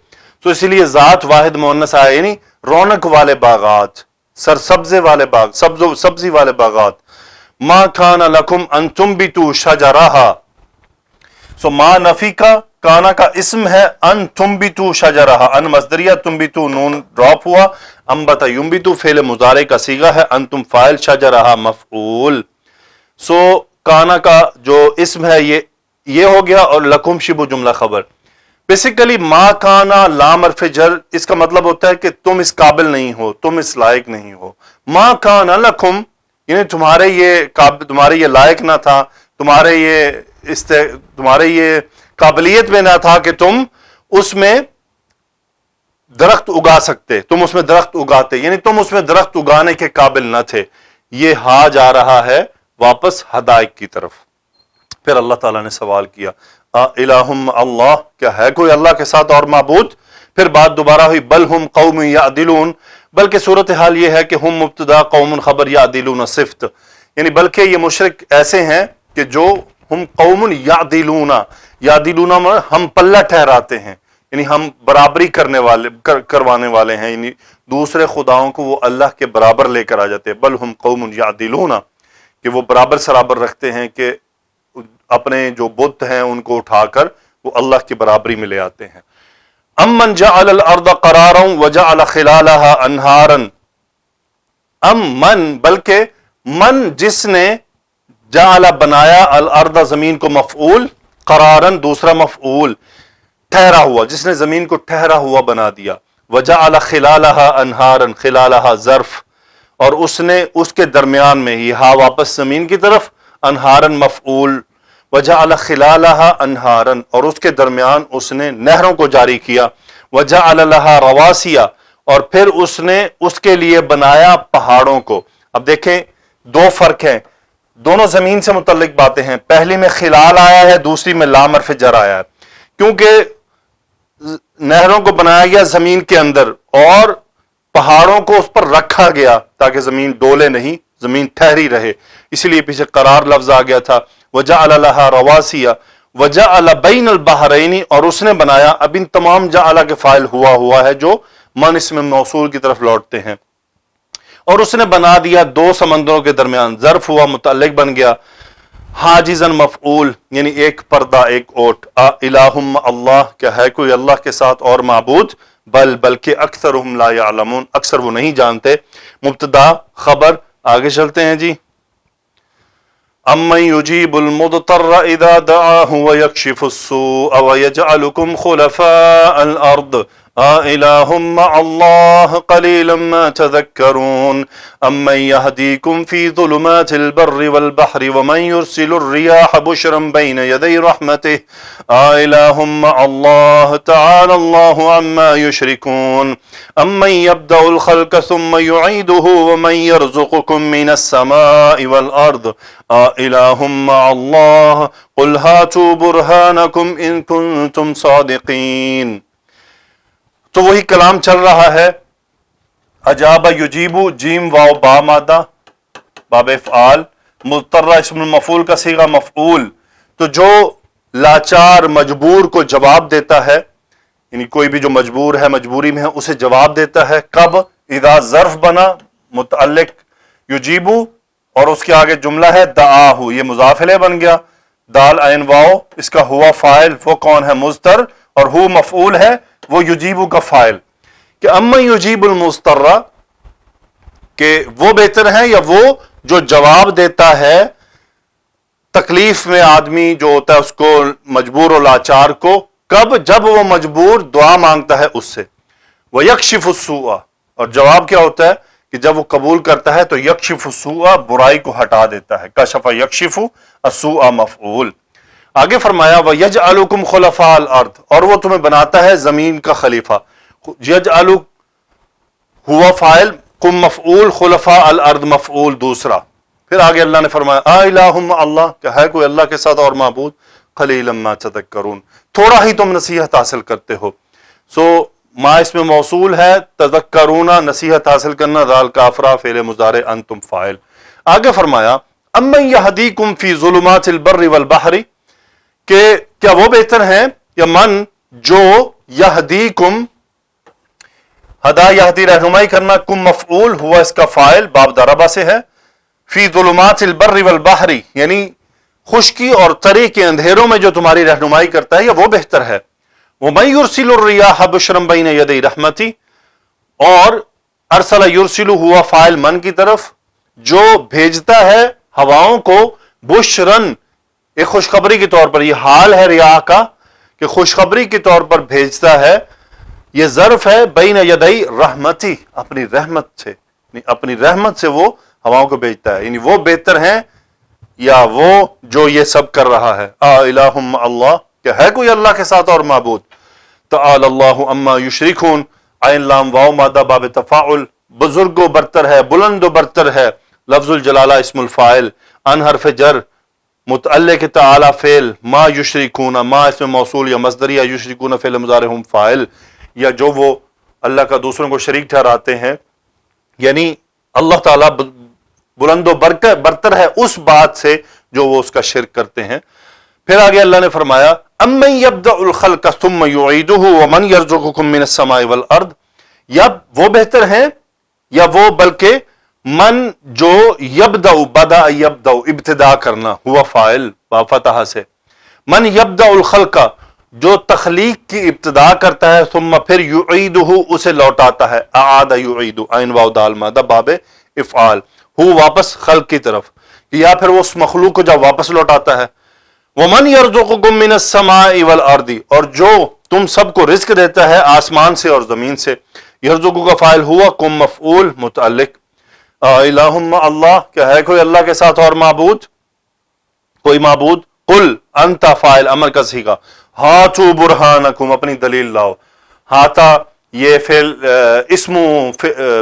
تو اسی لیے ذات واحد مؤنث آیا، یعنی رونق والے باغات، سرسبزے والے باغ، سبزی والے باغات۔ ما کان لکم ان تنبتوا شجرہا، سو ما نفی کا، کانا کا اسم ہے، ان تنبتوا شجرہا، ان مصدریہ، تنبتوا نون ڈراپ ہوا، انبتا ینبتوا فعل مضارع کا صیغہ ہے، انتم فاعل، شجرہا مفعول۔ سو کانا کا جو اسم ہے یہ ہو گیا، اور لکم شبہ جملہ خبر۔ بیسیکلی ما کانا لام حرف جر، اس کا مطلب ہوتا ہے کہ تم اس قابل نہیں ہو، تم اس لائق نہیں ہو۔ ما کانا لکم، یعنی تمہارے یہ لائق نہ تھا، تمہارے یہ قابلیت میں نہ تھا کہ تم اس میں درخت اگا سکتے، تم اس میں درخت اگاتے، یعنی تم اس میں درخت اگانے کے قابل نہ تھے۔ یہ ہا جا رہا ہے واپس حدائق کی طرف۔ پھر اللہ تعالیٰ نے سوال کیا، الہم اللہ، کیا ہے کوئی اللہ کے ساتھ اور معبود؟ پھر بات دوبارہ ہوئی، بل ہم قوم یعدلون، بلکہ صورتحال یہ ہے کہ ہم مبتدا، قوم خبر، یعدلون صفت، یعنی بلکہ یہ مشرک ایسے ہیں کہ جو ہم قوم یعدلون، یعدلون ہم پلہ ٹھہراتے ہیں، یعنی ہم برابری کروانے والے ہیں، یعنی دوسرے خداؤں کو وہ اللہ کے برابر لے کر آ جاتے ہیں۔ بل ہم قوم یعدلون، کہ وہ برابر سرابر رکھتے ہیں کہ اپنے جو بت ہیں ان کو اٹھا کر وہ اللہ کی برابری میں لے آتے ہیں۔ امن جعل الارض قرارا وجعل خلالها انہارا، من، بلکہ من جس نے، جعل بنایا، الارض زمین کو، مفعول، قرارن دوسرا مفعول، ٹھہرا ہوا، جس نے زمین کو ٹھہرا ہوا بنا دیا، وجعل خلالها انہارا، خلالها ظرف، اور اس نے اس کے درمیان میں ہی، ہا واپس زمین کی طرف، انہارن مفعول، وجعل خلالها انہارا، اور اس کے درمیان اس نے نہروں کو جاری کیا، وجعل لها رواسیا، اور پھر اس نے اس کے لیے بنایا پہاڑوں کو۔ اب دیکھیں دو فرق ہیں، دونوں زمین سے متعلق باتیں ہیں، پہلی میں خلال آیا ہے، دوسری میں لام حرف جر آیا ہے، کیونکہ نہروں کو بنایا گیا زمین کے اندر اور پہاڑوں کو اس پر رکھا گیا تاکہ زمین ڈولے نہیں، زمین ٹھہری رہے، اسی لیے پیچھے قرار لفظ آ گیا تھا۔ وجعل لها رواسیا وجعل بین البحرین، اور اس نے بنایا، اب ان تمام جعل کے فاعل ہوا ہے جو من اسم موصول کی طرف لوٹتے ہیں، اور اس نے بنا دیا دو سمندروں کے درمیان، ظرف ہوا، متعلق بن گیا، حاجزاً مفعول، یعنی ایک پردہ، ایک اوٹ۔ الہم اللہ، کیا ہے کوئی اللہ کے ساتھ اور معبود؟ بلکہ اکثرہم لا یعلمون، اکثر وہ نہیں جانتے۔ مبتدا خبر، آگے چلتے ہیں جی۔ امن یجیب المضطر اذا دعاہ ویکشف السوء ویجعلکم خلفاء الارض آلہ مع اللہ قلیلا ما تذکرون امن یہدیکم فی ظلمات البر والبحر ومن یرسل الریاح بشرا بین یدی رحمتہ آلہ مع اللہ تعالی اللہ عما یشرکون امن یبدأ الخلق ثم یعیدہ ومن یرزقکم من السماء والارض آلہ مع اللہ قل ہاتوا برہانکم ان کنتم صادقین۔ تو وہی کلام چل رہا ہے، اجابہ یجیبو، جیم واو با مادہ باب افعال، مضطرہ اسم المفعول کا صیغہ مفعول، تو جو لاچار مجبور کو جواب دیتا ہے، یعنی کوئی بھی جو مجبور ہے، مجبوری میں ہے، اسے جواب دیتا ہے کب؟ اذا ظرف بنا متعلق یجیبو اور اس کے آگے جملہ ہے دعاہو، یہ مضاف الیہ بن گیا، دال عین واو اس کا ہوا فاعل، وہ کون ہے؟ مضطر، اور ہو مفعول ہے، وہ یجیبو کا فاعل، کہ امن یجیب المضطرہ، کہ وہ بہتر ہے یا وہ جو جواب دیتا ہے تکلیف میں آدمی جو ہوتا ہے اس کو، مجبور و لاچار کو، کب؟ جب وہ مجبور دعا مانگتا ہے اس سے، وَيَكْشِفُ السُّوءَ، اور جواب کیا ہوتا ہے کہ جب وہ قبول کرتا ہے تو یکشف السوء، برائی کو ہٹا دیتا ہے، کشف یکشف السوء مفعول۔ آگے فرمایا وَيَجْعَلُكُمْ خُلَفَاءَ الْأَرْضِ، اور وہ تمہیں بناتا ہے زمین کا خلیفہ، یجعل ہوا فاعل، کم مفعول، خلفاء الارض مفعول دوسرا۔ پھر آگے اللہ نے فرمایا آلہم اللہ، کہ ہے کوئی اللہ کے ساتھ اور معبود، قلیلا ما تذکرون، تھوڑا ہی تم نصیحت حاصل کرتے ہو۔ سو ما اس میں موصول ہے، تذکرون نصیحت حاصل کرنا، ذال کافرہ فعل مضارع، انتم فاعل۔ آگے فرمایا امن یہدیکم فی ظلمات البر والبحر، کہ کیا وہ بہتر ہیں یا من جو یہدیکم، ہدا یہدی رہنمائی کرنا، کم مفعول ہوا اس کا فاعل، باب ضربہ سے ہے، فی ظلمات البر والبحر یعنی خشکی اور تری کے اندھیروں میں جو تمہاری رہنمائی کرتا ہے، یا وہ بہتر ہے۔ وَمَن يُرْسِلُ الرِّيَاحَ بُشْرًا بَيْنَ يَدَيْ رَحْمَتِهِ، اور ارسل یرسل ہوا فاعل من کی طرف، جو بھیجتا ہے ہواؤں کو، بشرن ایک خوشخبری کے طور پر، یہ حال ہے ریاح کا کہ خوشخبری کے طور پر بھیجتا ہے، یہ ظرف ہے بین یدئی رحمتی، اپنی رحمت سے، اپنی رحمت سے وہ ہواؤں کو بھیجتا ہے، یعنی وہ بہتر ہیں یا وہ جو یہ سب کر رہا ہے۔ الہم اللہ، کہ ہے کوئی اللہ کے ساتھ اور معبود، تعالی اللہ عما یشرکون، عین لام واو مادہ باب تفاعل، بزرگ و برتر ہے، بلند و برتر ہے، لفظ الجلالہ اسم الفاعل، ان حرف جر، متعلق تعالی فعل، ما یشرکون، ما اسم موصول یا مصدریہ، یشرکون فعل مضارع ہم فاعل، یا جو وہ اللہ کا دوسروں کو شریک ٹھہراتے ہیں، یعنی اللہ تعالیٰ بلند و برتر ہے اس بات سے جو وہ اس کا شرک کرتے ہیں۔ پھر آگے اللہ نے فرمایا امن یبدأ الخلق ثم یعیدہ ومن یرزقکم من السماء والارض، یا وہ بہتر ہیں یا وہ بلکہ من جو یبدأ، بدا یبدأ ابتدا کرنا، ہوا فاعل فتحہ سے، من یبدأ الخلق جو تخلیق کی ابتدا کرتا ہے، ثم پھر یعیدہ اسے لوٹاتا ہے، اعاد یعید، عین واو دال مادہ باب افعال، ہو واپس خلق کی طرف، یا پھر وہ اس مخلوق کو جب واپس لوٹاتا ہے۔ ومن یرزقکم من السماء والارض، اور جو تم سب کو رزق دیتا ہے آسمان سے اور زمین سے، یرزقو کا فاعل ہوا، کم مفعول متعلق، الہم اللہ، کہ ہے کوئی اللہ کے ساتھ اور معبود، کوئی معبود، قل انت فاعل امر کا صیغہ، ہاتو برہانکم، اپنی دلیل لاؤ، ہاتا یہ فعل اسم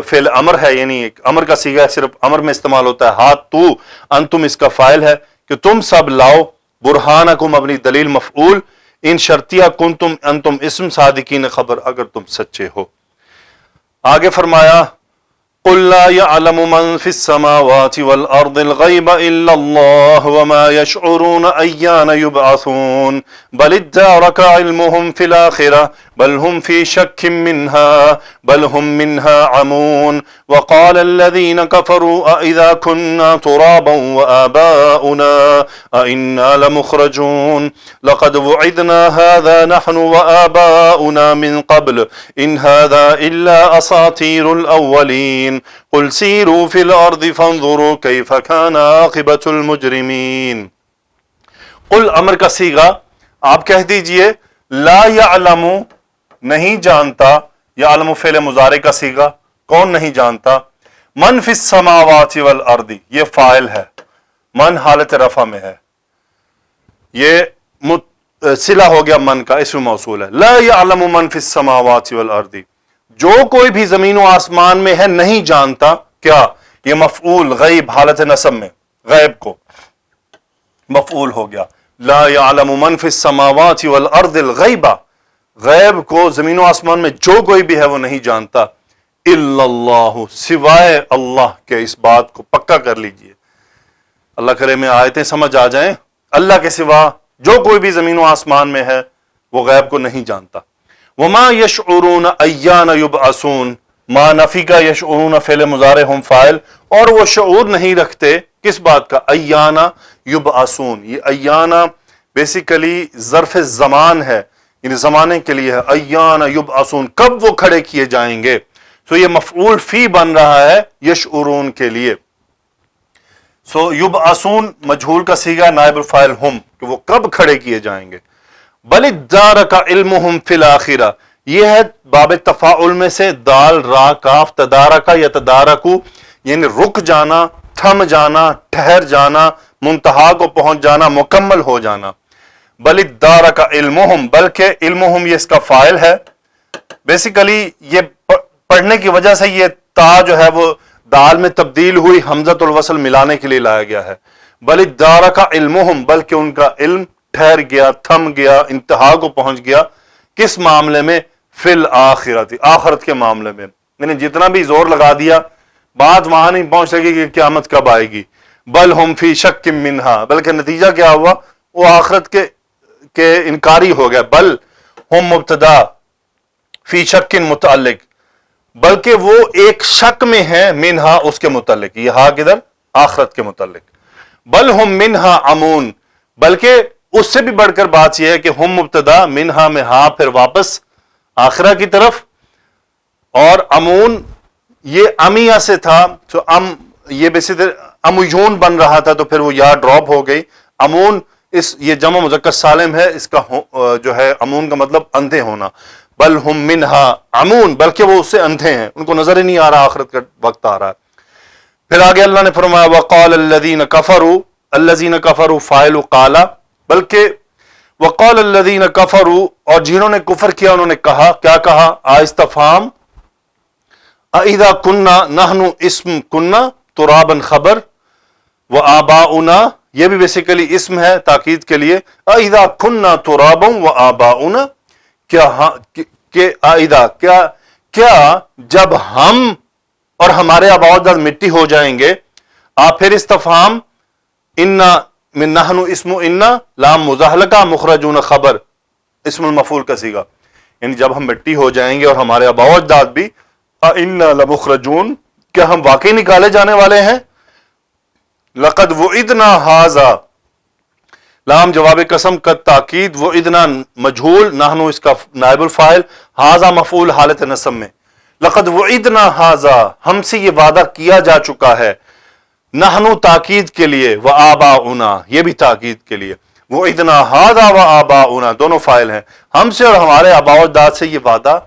فعل امر ہے، یعنی ایک امر کا صیغہ صرف امر میں استعمال ہوتا ہے، ہاتو، انتم اس کا فاعل ہے کہ تم سب لاؤ، برہانکم اپنی دلیل مفعول، ان شرطیہ کنتم انتم اسم، صادقین خبر اگر تم سچے ہو۔ آگے فرمایا قل لا يعلم من في السماوات والأرض الغيب إلا الله وما يشعرون أيان يبعثون بل ادارك علمهم في الآخرة بل هم في شك منها بل هم منها عمون وقال الذين كفروا أإذا كنا ترابا وآباؤنا أإنا لمخرجون لقد وعدنا هذا نحن وآباؤنا من قبل إن هذا إلا أساطير الأولين قل سيروا في الأرض فانظروا كيف كان عاقبة المجرمين. قل امر کا صیغہ آپ کہہ دیجئے لا یعلم نہیں جانتا، یعلم فعل مضارع کا صیغہ کون نہیں جانتا، من فی السماوات والارض یہ فاعل ہے، من حالت رفع میں ہے، یہ صلہ ہو گیا من کا، اسم موصول ہے. لا یعلم من فی السماوات والارض جو کوئی بھی زمین و آسمان میں ہے نہیں جانتا، کیا یہ مفعول غیب حالت نصب میں غیب کو مفعول ہو گیا. لا یعلم من فی السماوات والارض الغیب، غیب کو زمین و آسمان میں جو کوئی بھی ہے وہ نہیں جانتا، الا اللہ سوائے اللہ کے. اس بات کو پکا کر لیجئے، اللہ کرے میں آیتیں سمجھ آ جائیں، اللہ کے سوا جو کوئی بھی زمین و آسمان میں ہے وہ غیب کو نہیں جانتا. وما یشعرون ایان یبعثون، ما نفی کا، یشعرون فعل مضارع ہم فاعل، اور وہ شعور نہیں رکھتے کس بات کا، ایانا یبعثون. یہ ایانا بیسیکلی ظرف زمان ہے، یعنی زمانے کے لیے ہے. ایانا یبعثون کب وہ کھڑے کیے جائیں گے، سو یہ مفعول فی بن رہا ہے یشعرون کے لیے. سو یبعثون مجہول کا صیغہ نائب الفاعل ہم، کہ وہ کب کھڑے کیے جائیں گے. بل ادارک علمہم فی الاخرہ، یہ ہے باب تفاعل میں سے دال را کاف، تدارکا یا تدارکو یعنی رک جانا، تھم جانا، ٹھہر جانا، منتہا کو پہنچ جانا، مکمل ہو جانا. بل ادارک علمہم، بلکہ علمہم یہ اس کا فاعل ہے. بیسیکلی یہ پڑھنے کی وجہ سے یہ تا جو ہے وہ دال میں تبدیل ہوئی حمزۃ الوصل ملانے کے لیے لایا گیا ہے. بل ادارک علمہم، بلکہ ان کا علم ٹھہر گیا، تھم گیا، انتہا کو پہنچ گیا. کس معاملے میں، فی الاخرۃ، آخرت کے معاملے میں. یعنی جتنا بھی زور لگا دیا بات وہاں نہیں پہنچ سکے کہ قیامت کب آئے گی. بل ہم فی شک منہا، بلکہ نتیجہ کیا ہوا، وہ آخرت کے انکاری ہو گیا. بل ہم مبتدا، فی شک متعلق، بلکہ وہ ایک شک میں ہے، منہا اس کے متعلق، یہ ہا کدھر، آخرت کے متعلق. بل ہم منہا امون، بلکہ اس سے بھی بڑھ کر بات یہ ہے کہ ہم مبتدا، منہا میں ہا، پھر واپس آخرہ کی طرف، اور امون یہ امیہ سے تھا، تو یہ بیسیکلی امیون بن رہا تھا، تو پھر وہ یا ڈراپ ہو گئی. امون یہ جمع مذکر سالم ہے، اس کا جو ہے امون کا مطلب اندھے ہونا. بل ہم منہا امون، بلکہ وہ اس سے اندھے ہیں، ان کو نظر ہی نہیں آ رہا آخرت کا وقت آ رہا ہے. پھر آگے اللہ نے فرمایا وقال الذین کفروا، الذین کفروا فاعل قال، بلکہ وقال الذین کفروا، اور جنہوں نے کفر کیا انہوں نے کہا، کیا کہا، استفہام، اذا کننا نحن اسم کننا ترابا خبر، وآباؤنا یہ بھی بیسیکلی اسم ہے تاکید کے لیے. اذا کننا ترابا وآباؤنا، کیا جب ہم اور ہمارے آباء اجداد مٹی ہو جائیں گے. آپ پھر استفہام، انا من نحن اسم انا لام مزاحلقہ مخرجون خبر، اسم المفعول کا صیغہ، یعنی جب ہم مٹی ہو جائیں گے اور ہمارے آباء و اجداد بھی، انا لمخرجون کیا ہم واقعی نکالے جانے والے ہیں. لقد وعدنا ھذا، لام جواب قسم کا تاکید، وعدنا مجہول، نحن اس کا نائب الفاعل، ھذا مفعول حالت نصب میں. لقد وعدنا ھذا، ہم سے یہ وعدہ کیا جا چکا ہے. نحن تاکید کے لیے، وآباؤنا یہ بھی تاکید کے لیے. وعدنا ھذا وآباؤنا دونوں فاعل ہیں، ہم سے اور ہمارے آباء و اجداد سے یہ وعدہ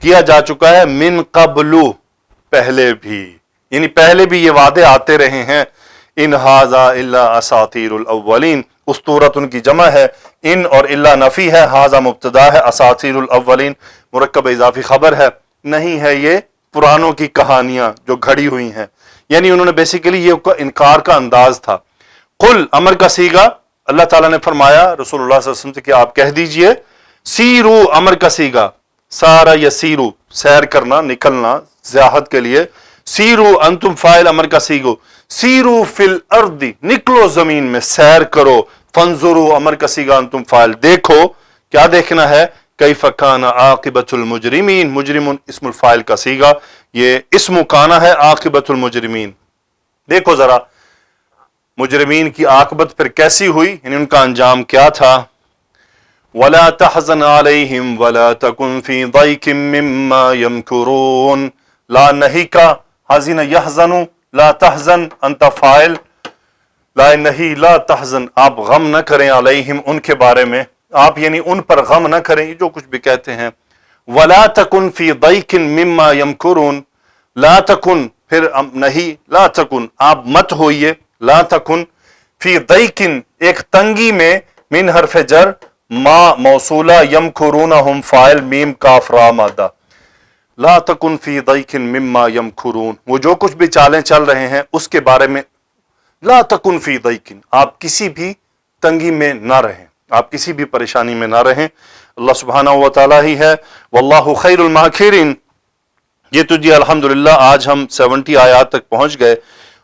کیا جا چکا ہے. من قبل، پہلے بھی، یعنی پہلے بھی یہ وعدے آتے رہے ہیں. ان ھذا الا اساطیر الاولین، اسطورۃ ان کی جمع ہے، ان اور الا نفی ہے، ھذا مبتدا ہے، اساطیر الاولین مرکب اضافی خبر ہے. نہیں ہے یہ پرانوں کی کہانیاں جو گھڑی ہوئی ہیں، یعنی انہوں نے بیسیکلی یہ انکار کا انداز تھا. قل امر کا صیغہ، اللہ تعالیٰ نے فرمایا رسول اللہ صلی اللہ علیہ وسلم سے کہ آپ کہہ دیجئے، سیرو امر کا صیغہ، سارا یسیرو سیر کرنا، نکلنا زیاحت کے لیے. سیرو انتم فاعل امر کا صیغہ، سیرو فی الارض نکلو زمین میں، سیر کرو. فانظروا امر کا صیغہ انتم فاعل، دیکھو، کیا دیکھنا ہے، کیف کان عاقبۃ المجرمین، مجرمون اسم الفاعل کا صیغہ، یہ اسم کانا ہے عاقبۃ المجرمین. دیکھو ذرا مجرمین کی عاقبت پھر کیسی ہوئی، یعنی ان کا انجام کیا تھا. وَلَا تَحْزَنْ عَلَيْهِمْ وَلَا تَكُنْ فِي ضَيْقٍ مِّمَّا يَمْكُرُونَ. لا نہیں کا حزن یحزن، لا تحزن انت فاعل، لا نہیں لا تحزن آپ غم نہ کریں علیہم ان کے بارے میں، آپ یعنی ان پر غم نہ کریں جو کچھ بھی کہتے ہیں. وَلَا تَكُنْ فِي ضَيْقٍ مِّمَّا يَمْكُرُونَ. لا تکن پھر نہیں، لا تکن آپ مت ہوئیے، لا تکن فی ضیق ایک تنگی میں، من حرف جر، ما موصولہ، یمکرون ہم فاعل، میم کاف را مادہ. لا تکن فی ضیق مما یمکرون، وہ جو کچھ بھی چالیں چل رہے ہیں اس کے بارے میں. لا تکن فی ضیق آپ کسی بھی تنگی میں نہ رہیں، آپ کسی بھی پریشانی میں نہ رہیں. اللہ سبحانہ و تعالیٰ ہی ہے. واللہ خیر الماکرین. یہ تو جی الحمدللہ آج ہم 70 آیات تک پہنچ گئے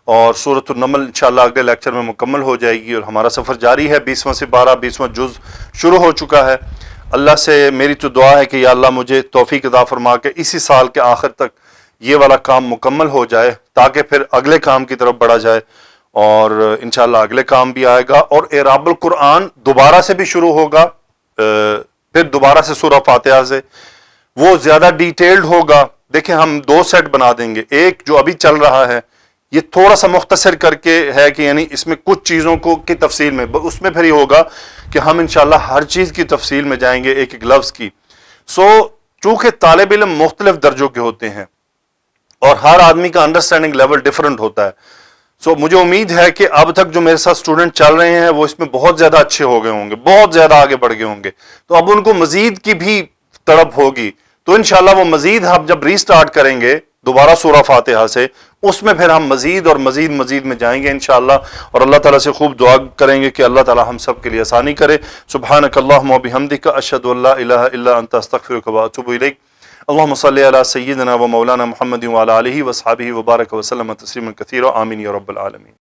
اور سورۃ النمل انشاءاللہ اگلے لیکچر میں مکمل ہو جائے گی اور ہمارا سفر جاری ہے. 20واں سے 20واں جز شروع ہو چکا ہے. اللہ سے میری تو دعا ہے کہ یا اللہ مجھے توفیق عطا فرما کے اسی سال کے آخر تک یہ والا کام مکمل ہو جائے تاکہ پھر اگلے کام کی طرف بڑھا جائے. اور انشاءاللہ اگلے کام بھی آئے گا اور اعراب القرآن دوبارہ سے بھی شروع ہوگا، پھر دوبارہ سے سورہ فاتحہ سے، وہ زیادہ ڈیٹیلڈ ہوگا. دیکھیں ہم 2 سیٹ بنا دیں گے، ایک جو ابھی چل رہا ہے یہ تھوڑا سا مختصر کر کے ہے کہ یعنی اس میں کچھ چیزوں کو کی تفصیل میں، اس میں پھر یہ ہوگا کہ ہم انشاءاللہ ہر چیز کی تفصیل میں جائیں گے، ایک ایک لفظ کی. چونکہ طالب علم مختلف درجوں کے ہوتے ہیں اور ہر آدمی کا انڈرسٹینڈنگ لیول ڈیفرنٹ ہوتا ہے. مجھے امید ہے کہ اب تک جو میرے ساتھ اسٹوڈنٹ چل رہے ہیں وہ اس میں بہت زیادہ اچھے ہو گئے ہوں گے، بہت زیادہ آگے بڑھ گئے ہوں گے. تو اب ان کو مزید کی بھی تڑپ ہوگی، تو انشاءاللہ وہ مزید ہم جب ری سٹارٹ کریں گے دوبارہ سورہ فاتحہ سے، اس میں پھر ہم مزید اور مزید میں جائیں گے انشاءاللہ. اور اللہ تعالیٰ سے خوب دعا کریں گے کہ اللہ تعالیٰ ہم سب کے لیے آسانی کرے. سبحانک اللہم و بحمدک، اشہد ان لا الہ الا انت، استغفرک و اتوب الیک. اللہم صلی علی سیدنا و مولانا محمد وعلی آلہ وصحبہ وبارک وسلم تسلیما کثیرا. آمین یا رب العالمین.